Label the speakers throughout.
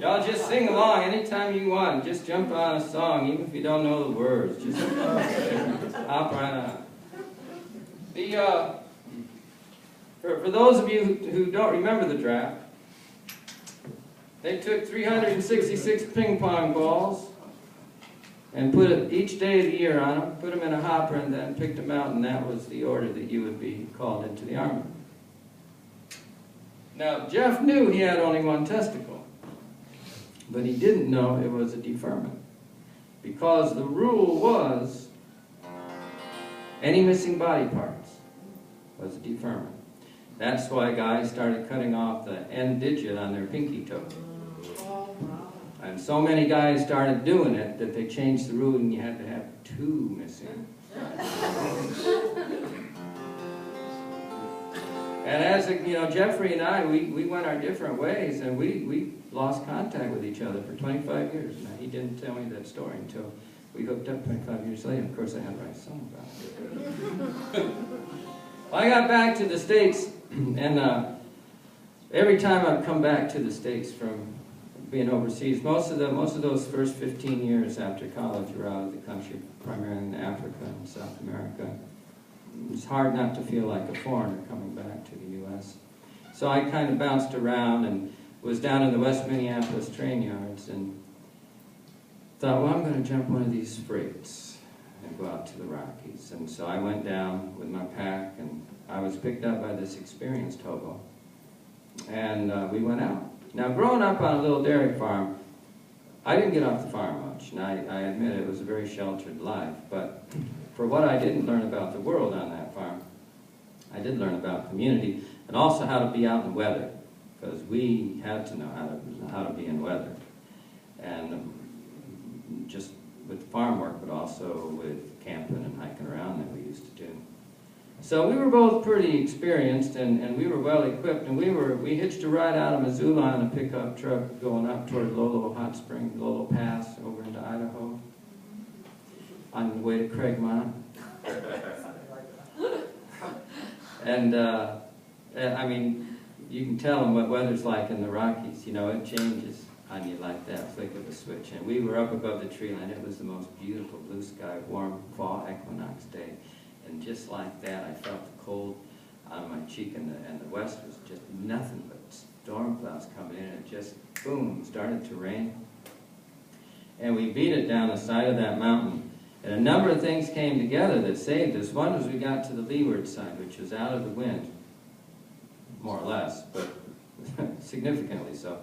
Speaker 1: Y'all just sing along anytime you want. Just jump on a song, even if you don't know the words. Just hop right on. For those of you who don't remember the draft, they took 366 ping pong balls and put it each day of the year on them, put them in a hopper, and then picked them out, and that was the order that you would be called into the Army. Now, Jeff knew he had only one testicle, but he didn't know it was a deferment, because the rule was any missing body parts was a deferment. That's why guys started cutting off the end digit on their pinky toe. And so many guys started doing it that they changed the rule and you had to have two missing. And as Jeffrey and I, we went our different ways, and we lost contact with each other for 25 years. Now, he didn't tell me that story until we hooked up 25 years later. Of course, I had to write a song about it. Well, I got back to the States, and every time I've come back to the States from being overseas, most of those first 15 years after college were out of the country, primarily in Africa and South America. It's hard not to feel like a foreigner coming back to the U.S. So I kind of bounced around and was down in the West Minneapolis train yards and thought, well, I'm going to jump one of these freights and go out to the Rockies. And so I went down with my pack, and I was picked up by this experienced hobo. And we went out. Now, growing up on a little dairy farm, I didn't get off the farm much, and I admit it was a very sheltered life, but for what I didn't learn about the world on that farm, I did learn about community, and also how to be out in weather, because we had to know how to be in weather, and just with farm work, but also with camping and hiking around that we used to do. So we were both pretty experienced, and we were well equipped, and we hitched a ride out of Missoula on a pickup truck going up toward Lolo Hot Springs, Lolo Pass, over into Idaho, on the way to Craigmont. And I mean, you can tell them what weather's like in the Rockies. You know, it changes on you like that, flick of a switch. And we were up above the tree line. It was the most beautiful blue sky, warm fall equinox day. And just like that, I felt the cold on my cheek, and the west was just nothing but storm clouds coming in, and it just, boom, started to rain. And we beat it down the side of that mountain. And a number of things came together that saved us. One was we got to the leeward side, which was out of the wind, more or less, but significantly so.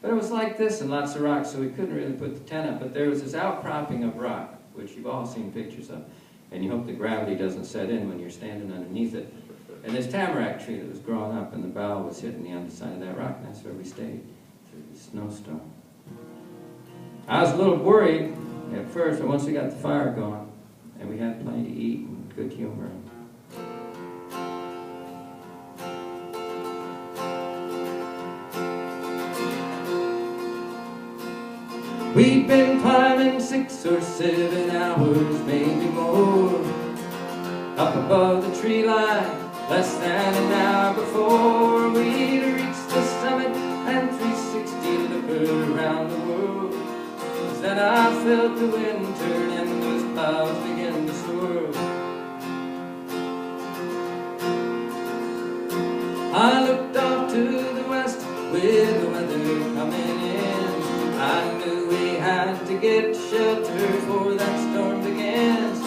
Speaker 1: But it was like this and lots of rocks, so we couldn't really put the tent up. But there was this outcropping of rock, which you've all seen pictures of. And you hope the gravity doesn't set in when you're standing underneath it. And this tamarack tree that was growing up, and the bough was hitting the underside of that rock, and that's where we stayed through the snowstorm. I was a little worried at first, but once we got the fire going, and we had plenty to eat and good humor. We'd been climbing 6 or 7 hours, maybe more, up above the tree line, less than an hour before we'd reached the summit, and 360 looked around the world. Then I felt the wind turn and those clouds begin to swirl. I looked off to the west with the weather coming in. I knew we had to get shelter before that storm begins.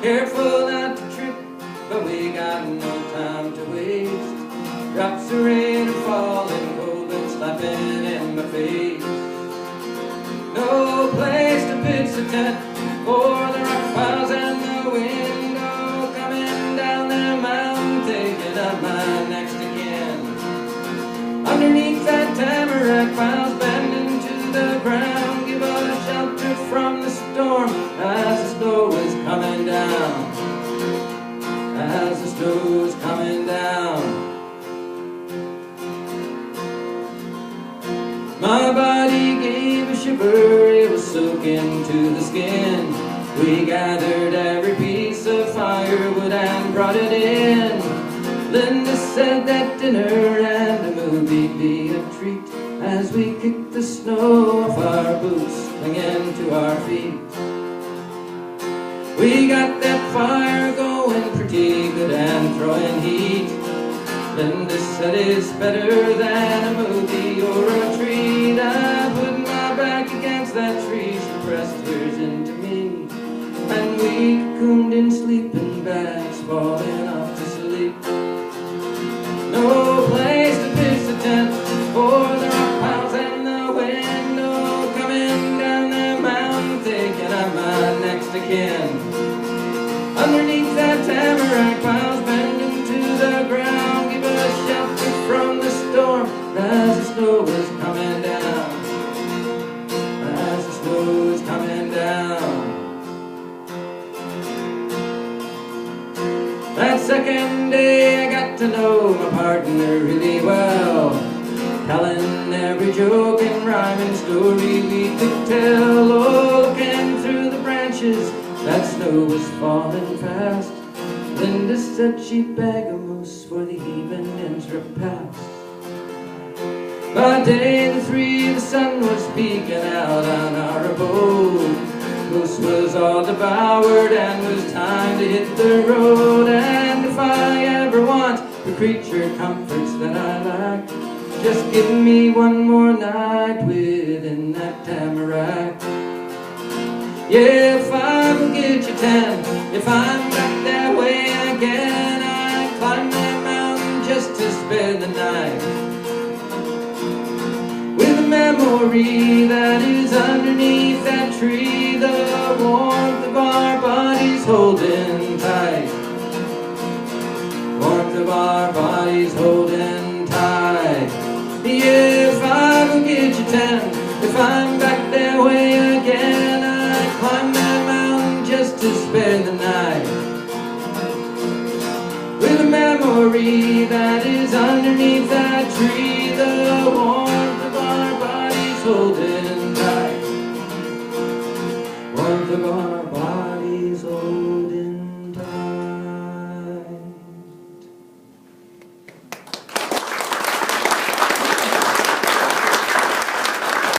Speaker 1: Careful not to trip, but we got no time to waste. Drops of rain are falling, cold and slapping in my face. No place to pitch a tent for the rock piles and the wind go coming down that mountain, taking up my next again. Underneath that tamarack piles, bending to the ground, give us shelter from the storm as the snow is coming down. As the snow is coming down, my body gave a shiver, it was soaking to the skin. We gathered every piece of firewood and brought it in. Linda said that dinner and a movie'd be a treat, as we kick the snow off our boots, clinging to our feet. We got that fire going pretty good and throwing heat. Linda said it's better than a movie or a treat. I put my back against that tree, she pressed hers into me, and we cocooned in sleeping bags, falling off to sleep. No place to pitch the tent for the rock piles and the window, coming down the mountain thinking I'm my next of kin. Underneath that tamarack piles bending to the ground, give us shelter from the storm as the snow is coming down, as the snow is coming down. That second day I got to know my partner really well, telling every joke and rhyming story we could tell. Oh, looking through the branches, that snow was falling fast. Linda said she'd bag a moose for the evening's repast. By day the three, the sun was peeking out on our abode. Moose was all devoured and was time to hit the road. And if I ever want the creature comforts that I lack, just give me one more night within that tamarack. Yeah, if I will get you 10, if I'm back that way again, I'd climb that mountain just to spend the night with a memory that is underneath that tree, the warmth of our bodies holding tight, warmth of our bodies holding tight. Yeah, if I will get you 10, if I'm back that way again, I'd climb that mountain just to spend the night with a memory that is underneath that tree, the warmth of our bodies holding